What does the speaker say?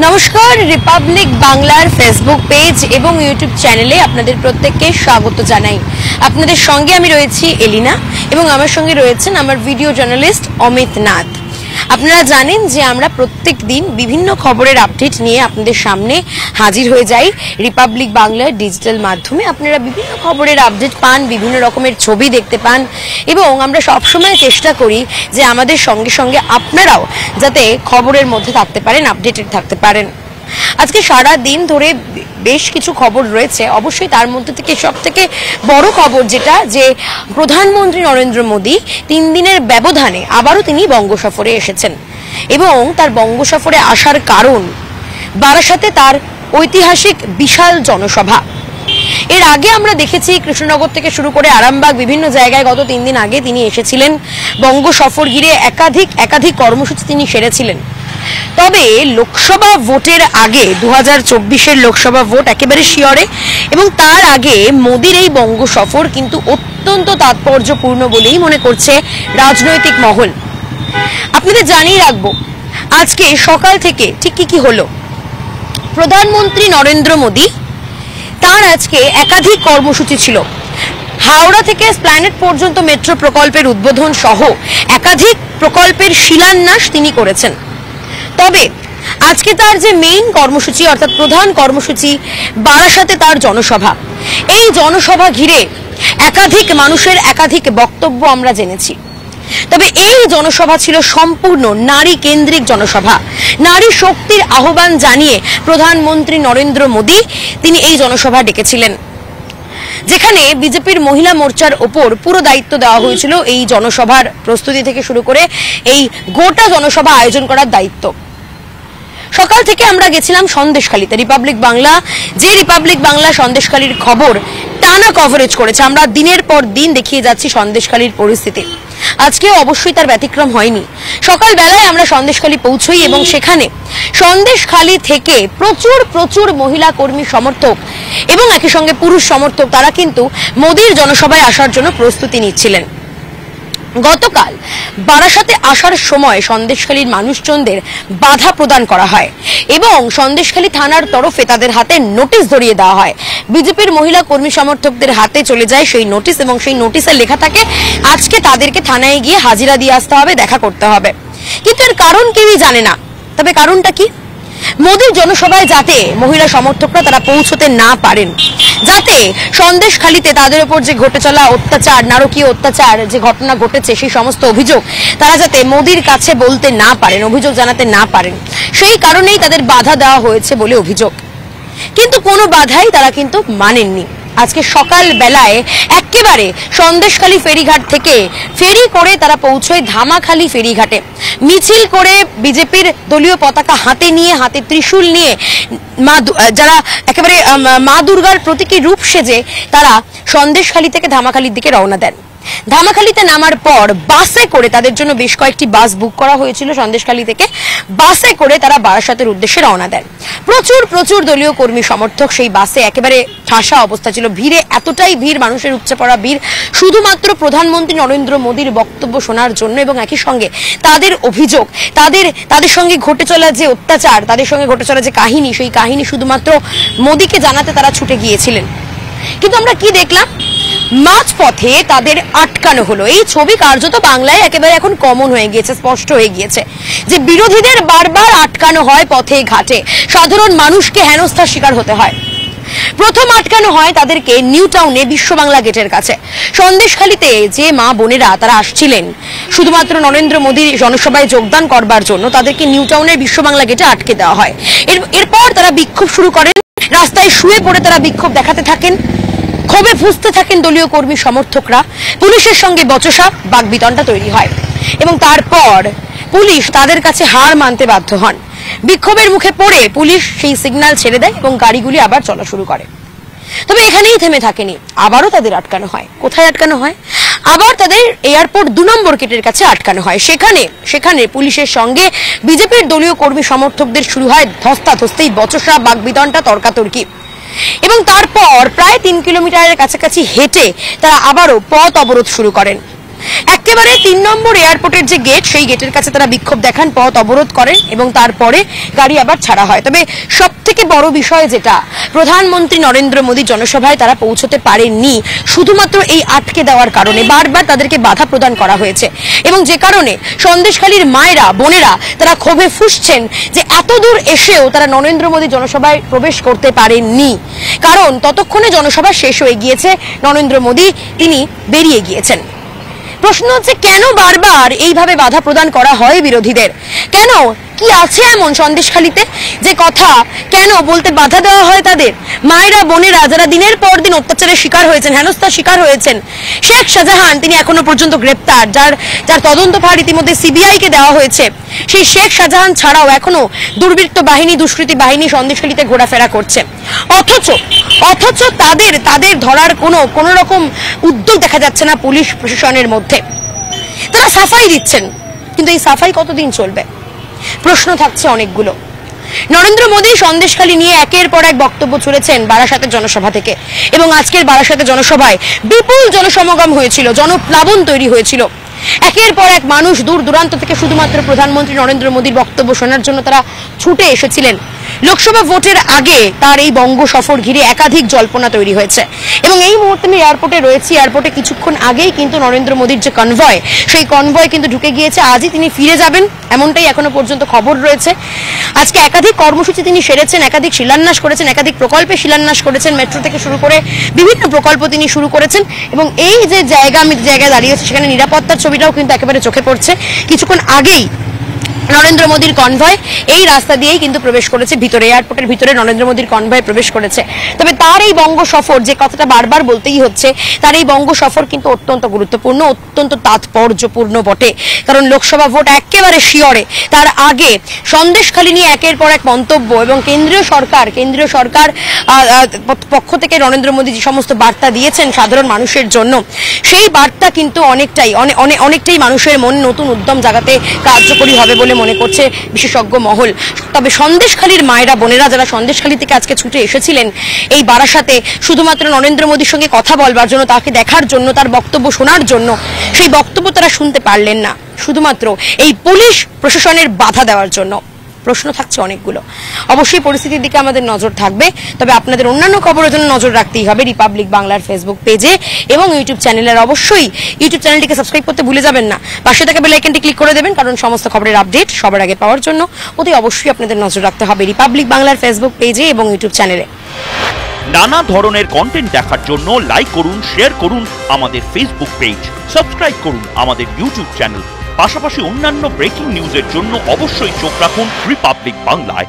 নমস্কার, রিপাবলিক বাংলার Facebook page এবং ইউটিউব চ্যানেলে আপনাদের প্রত্যেককে স্বাগত জানাই। আপনাদের সঙ্গে আমি রয়েছি এলিনা এবং আমার সঙ্গে রয়েছেন আমার ভিডিও জার্নালিস্ট অমিত নাথ। আপনারা জানেন যে আমরা প্রত্যেক দিন বিভিন্ন খবরের আপডেট নিয়ে আপনাদের সামনে হাজির হয়ে যাই রিপাবলিক বাংলার ডিজিটাল মাধ্যমে। আপনারা বিভিন্ন খবরের আপডেট পান, বিভিন্ন রকমের ছবি দেখতে পান এবং আমরা সবসময় চেষ্টা করি যে আমাদের সঙ্গে সঙ্গে আপনারাও যাতে খবরের মধ্যে থাকতে পারেন, আপডেটেড থাকতে পারেন। আজকে সারা দিন ধরে বেশ কিছু খবর রয়েছে, অবশ্যই তার মধ্যে থেকে সব থেকে বড় খবর যেটা, যে প্রধানমন্ত্রী নরেন্দ্র মোদী 3 দিনের ব্যবধানে আবারও তিনি বঙ্গ সফরে এসেছেন এবং তার বঙ্গ সফরে আসার কারণ বারাসাতে তার ঐতিহাসিক বিশাল জনসভা। এর আগে আমরা দেখেছি কৃষ্ণনগর থেকে শুরু করে আরামবাগ বিভিন্ন জায়গায় গত 3 দিন আগে তিনি এসেছিলেন। বঙ্গ সফর ঘিরে একাধিক কর্মসূচি তিনি সেরেছিলেন। তবে লোকসভা ভোটের আগে 2024-এর লোকসভা ভোট একেবারে শিয়রে এবং তার আগে মোদির এই বঙ্গ সফর কিন্তু অত্যন্ত তাৎপর্যপূর্ণ বলেই মনে করছে রাজনৈতিক মহল। আপনাদের জানিয়ে রাখবো আজকে সকাল থেকে ঠিক কি হলো। প্রধানমন্ত্রী নরেন্দ্র মোদী তার আজকে একাধিক কর্মসূচি ছিল। হাওড়া থেকে স্প্ল্যানেড পর্যন্ত মেট্রো প্রকল্পের উদ্বোধন সহ একাধিক প্রকল্পের শিলান্যাস তিনি করেছেন। তবে আজকে তার যে মেইন কর্মসূচি অর্থাৎ প্রধান কর্মসূচি বারাসাতে তার জনসভা, এই জনসভা ঘিরে একাধিক মানুষের একাধিক বক্তব্য আমরা জেনেছি। তবে এই জনসভা ছিল সম্পূর্ণ নারী কেন্দ্রিক জনসভা। নারী শক্তির আহ্বান জানিয়ে প্রধানমন্ত্রী নরেন্দ্র মোদী তিনি এই জনসভা ডেকেছিলেন, যেখানে বিজেপির মহিলা মোর্চার ওপর পুরো দায়িত্ব দেওয়া হয়েছিল এই জনসভার প্রস্তুতি থেকে শুরু করে এই গোটা জনসভা আয়োজন করার দায়িত্ব। সকাল থেকে আমরা গেছিলাম সন্দেশখালীতে। রিপাবলিক বাংলা সন্দেশখালীর খবর টানা কভারেজ করেছে। আমরা দিনের পর দিন দেখিয়ে যাচ্ছি সন্দেশখালীর পরিস্থিতি। আজকেও অবশ্যই তার ব্যতিক্রম হয়নি। সকালবেলায় আমরা সন্দেশখালী পৌঁছই এবং সেখানে সন্দেশখালী থেকে প্রচুর মহিলা কর্মী সমর্থক এবং একই সঙ্গে পুরুষ সমর্থক তারা কিন্তু মোদির জনসভায় আসার জন্য প্রস্তুতি নিচ্ছিলেন। গতকাল বারাসাতে আসার সময় সন্দেশখালীর মানুষজনদের বাধা প্রদান করা হয় এবং সন্দেশখালী থানার তরফে তাদের হাতে নোটিশ ধরিয়ে দেওয়া হয়। বিজেপির মহিলা কর্মী সমর্থকদের হাতে চলে যায় সেই নোটিশ এবং সেই নোটিশে লেখা থাকে আজকে তাদেরকে থানায় গিয়ে হাজিরা দিয়ে আসতে হবে, দেখা করতে হবে। কিন্তু এর কারণ কেউই জানে না। তবে কারণটা কি? মোদীর জনসভায় যাতে মহিলা সমর্থকরা তারা পৌঁছতে না পারেন, যাতে সন্দেশখালীতে তাদের উপর যে ঘটে চলা অত্যাচার, নারকীয় অত্যাচার যে ঘটনা ঘটেছে সেই সমস্ত অভিযোগ তারা যাতে মোদীর কাছে বলতে না পারেন, অভিযোগ জানাতে না পারেন, সেই কারণেই তাদের বাধা দেওয়া হয়েছে বলে অভিযোগ। কিন্তু কোনো বাধাই তারা কিন্তু মানেননি। আজকে সকাল বেলায় একেবারে সন্দেশখালী ফেরিঘাট থেকে ফেরি করে তারা পৌঁছয় ধামাখালী ফেরিঘাটে। মিছিল করে বিজেপির দলীয় পতাকা হাতে নিয়ে, হাতে ত্রিশূল নিয়ে যারা একেবারে মা দুর্গার প্রতীকী রূপ সেজে তারা সন্দেশখালী থেকে ধামাখালীর দিকে রওনা দেন। ধামাখালীতে নামার পর বাসে করে, তাদের জন্য বেশ কয়েকটি বাস বুক করা হয়েছিল সন্দেশখালী থেকে, বাসে করে তারা বারাসাতের উদ্দেশ্যে রওনা দেন। প্রচুর দলীয় কর্মী সমর্থক সেই বাসে একেবারে ঠাসা অবস্থা ছিল। ভিড়ে এতটাই ভিড়, মানুষের উপচে পড়া ভিড়, শুধুমাত্র প্রধানমন্ত্রী নরেন্দ্র মোদীর বক্তব্য শোনার জন্য এবং একই সঙ্গে তাদের অভিযোগ, তাদের সঙ্গে ঘটে চলা যে অত্যাচার, তাদের সঙ্গে ঘটে চলা যে কাহিনী, সেই কাহিনী শুধুমাত্র মোদীকে জানাতে তারা ছুটে গিয়েছিলেন। কিন্তু আমরা কি দেখলাম? মাঝপথে তাদের আটকানো হলো। এই ছবি কার্যত বাংলায় একেবারে এখন কমন হয়ে গিয়েছে, স্পষ্ট হয়ে গিয়েছে যে বিরোধীদের বারবার আটকানো হয় পথে ঘাটে, সাধারণ মানুষকে হেনস্থার শিকার হতে হয়। প্রথম আটকানো হয় তাদেরকে নিউ টাউনে বিশ্ব বাংলা গেটের কাছে। সন্দেশখালীতে যে মা বোনেরা তারা আসছিলেন শুধুমাত্র নরেন্দ্র মোদীর জনসভায় যোগদান করবার জন্য, তাদেরকে নিউ টাউনের বিশ্ব বাংলা গেটে আটকে দেওয়া হয়। এরপর তারা বিক্ষোভ শুরু করেন। রাস্তায় শুয়ে পড়ে তারা বিক্ষোভ দেখাতে থাকেন, ক্ষোভে ফুঁসতে থাকেন দলীয় কর্মী সমর্থকরা। পুলিশের সঙ্গে বচসা, বাকবিতণ্ডা তৈরি হয় এবং তারপর পুলিশ তাদের কাছে হার মানতে বাধ্য হন। বিক্ষোভের মুখে পড়ে পুলিশ সেই সিগন্যাল ছেড়ে দেয় এবং গাড়িগুলি আবার চলা শুরু করে। তবে এখানেই থেমে থাকেনি, আবারও তাদের আটকানো হয়। কোথায় আটকানো হয়? আবার তাদের এয়ারপোর্ট 2 নম্বর গেটের কাছে আটকানো হয়। সেখানে পুলিশের সঙ্গে বিজেপির দলীয় কর্মী সমর্থকদের শুরু হয় ধস্তাধস্তি, বচসা, বাকবিতণ্ডা, তর্কাতর্কি এবং তারপর প্রায় 3 কিলোমিটারের কাছাকাছি হেঁটে তারা আবারও পথ অবরোধ শুরু করেন। একেবারে 3 নম্বর এয়ারপোর্টের যে গেট, সেই গেটের কাছে তারা বিক্ষোভ দেখান, পথ অবরোধ করেন এবং তারপরে গাড়ি আবার ছাড়া হয়। তবে সব থেকে বড় বিষয় যেটা, প্রধানমন্ত্রী নরেন্দ্র মোদী জনসভায় তারা পৌঁছতে পারেননি শুধুমাত্র এই আটকে দেওয়ার কারণে। বারবার তাদেরকে বাধা প্রদান করা হয়েছে এবং যে কারণে সন্দেশখালীর মায়েরা বোনেরা তারা ক্ষোভে ফুঁসছেন যে এত দূর এসেও তারা নরেন্দ্র মোদী জনসভায় প্রবেশ করতে পারেননি, কারণ ততক্ষণে জনসভা শেষ হয়ে গিয়েছে, নরেন্দ্র মোদী তিনি বেরিয়ে গিয়েছেন। প্রশ্ন হচ্ছে কেন বারবার এইভাবে বাধা প্রদান করা হয় বিরোধীদের? কেন, কি আছে এমন সন্দেশখালীতে যে কথা কেন বলতে বাধা দেওয়া হয় তাদের? মায়েরা বোনেরা যারা দিনের পর দিন অত্যাচারের শিকার হয়েছেন, হেনস্থার শিকার হয়েছেন। শেখ শাহজাহান তিনি এখনো পর্যন্ত গ্রেপ্তার, যার তদন্তভার ইতিমধ্যে সিবিআই কে দেওয়া হয়েছে। সেই শেখ শাহজাহান ছাড়াও এখনো দুর্বৃত্ত বাহিনী, দুষ্কৃতী বাহিনী সন্দেশখালীতে ঘোরাফেরা করছে। অথচ তাদের ধরার কোনো রকম উদ্যোগ দেখা যাচ্ছে না পুলিশ প্রশাসনের মধ্যে। তারা সাফাই দিচ্ছেন, কিন্তু এই সাফাই কতদিন চলবে? প্রশ্ন থাকছে অনেকগুলো। নরেন্দ্র মোদী সন্দেশখালী নিয়ে একের পর এক বক্তব্য ছুড়েছেন বারাসাতের জনসভা থেকে, এবং আজকের বারাসাতের জনসভায় বিপুল জনসমাগম হয়েছিল, জনপ্লাবন তৈরি হয়েছিল। একের পর এক মানুষ দূর দূরান্ত থেকে শুধুমাত্র প্রধানমন্ত্রী নরেন্দ্র মোদীর বক্তব্য শোনার জন্য তারা ছুটে এসেছিলেন। লোকসভা ভোটের আগে তার এই বঙ্গ সফর ঘিরে একাধিক জল্পনা তৈরি হয়েছে এবং এই মুহূর্তে আমি এয়ারপোর্টে রয়েছি। এয়ারপোর্টে কিছুক্ষণ আগেই কিন্তু নরেন্দ্র মোদীর যে কনভয়, সেই কনভয় কিন্তু ঢুকে গিয়েছে। আজই তিনি ফিরে যাবেন এমনটাই এখনো পর্যন্ত খবর রয়েছে। আজকে একাধিক কর্মসূচি তিনি সেরেছেন, একাধিক শিলান্যাস করেছেন, একাধিক প্রকল্পে শিলান্যাস করেছেন, মেট্রো থেকে শুরু করে বিভিন্ন প্রকল্প তিনি শুরু করেছেন। এবং এই যে আমি জায়গায় দাঁড়িয়েছি সেখানে নিরাপত্তার ছবিটাও কিন্তু একেবারে চোখে পড়ছে। কিছুক্ষণ আগেই নরেন্দ্র মোদীর কনভয় এই রাস্তা দিয়েই কিন্তু প্রবেশ করেছে ভিতরে, এয়ারপোর্টের ভিতরে নরেন্দ্র মোদীর কনভয় প্রবেশ করেছে। তবে তার এই বঙ্গ সফর, যে কথাটা বারবার বলতেই হচ্ছে, তার এই বঙ্গ সফর কিন্তু অত্যন্ত গুরুত্বপূর্ণ, অত্যন্ত তাৎপর্যপূর্ণ বটে। কারণ লোকসভা ভোট একেবারে শিয়রে, তার আগে সন্দেশখালী নিয়ে একের পর এক মন্তব্য এবং কেন্দ্রীয় সরকার পক্ষ থেকে নরেন্দ্র মোদী যে সমস্ত বার্তা দিয়েছেন সাধারণ মানুষের জন্য, সেই বার্তা কিন্তু অনেকটাই মানুষের মনে নতুন উদ্যম জাগাতে কার্যকরী হবে বলে মনে করছে বিশেষজ্ঞ মহল। তবে সন্দেশখালীর মায়েরা বোনেরা যারা সন্দেশখালী থেকে আজকে ছুটে এসেছিলেন এই বারাসাতে শুধুমাত্র নরেন্দ্র মোদীর সঙ্গে কথা বলবার জন্য, তাকে দেখার জন্য, তার বক্তব্য শোনার জন্য, সেই বক্তব্য তারা শুনতে পারলেন না শুধুমাত্র এই পুলিশ প্রশাসনের বাধা দেওয়ার জন্য। প্রশ্ন থাকছে অনেকগুলো। অবশ্যই পরিস্থিতির দিকে আমাদের নজর থাকবে, তবে আপনাদের অন্যান্য খবরের জন্য নজর রাখতেই হবে রিপাবলিক বাংলার ফেসবুক পেজে এবং ইউটিউব চ্যানেলের। অবশ্যই ইউটিউব চ্যানেলটিকে সাবস্ক্রাইব করতে ভুলে যাবেন না, পাশে থাকা বেল আইকনটি ক্লিক করে দেবেন, কারণ সমস্ত খবরের আপডেট সবার আগে পাওয়ার জন্য অতি অবশ্যই আপনাদের নজর রাখতে হবে রিপাবলিক বাংলার ফেসবুক পেজে এবং ইউটিউব চ্যানেলে। নানা ধরনের কন্টেন্ট দেখার জন্য লাইক করুন, শেয়ার করুন আমাদের ফেসবুক পেজ, সাবস্ক্রাইব করুন আমাদের ইউটিউব চ্যানেল। পাশাপাশি অন্যান্য ব্রেকিং নিউজের জন্য অবশ্যই চোখ রাখুন রিপাবলিক বাংলায়।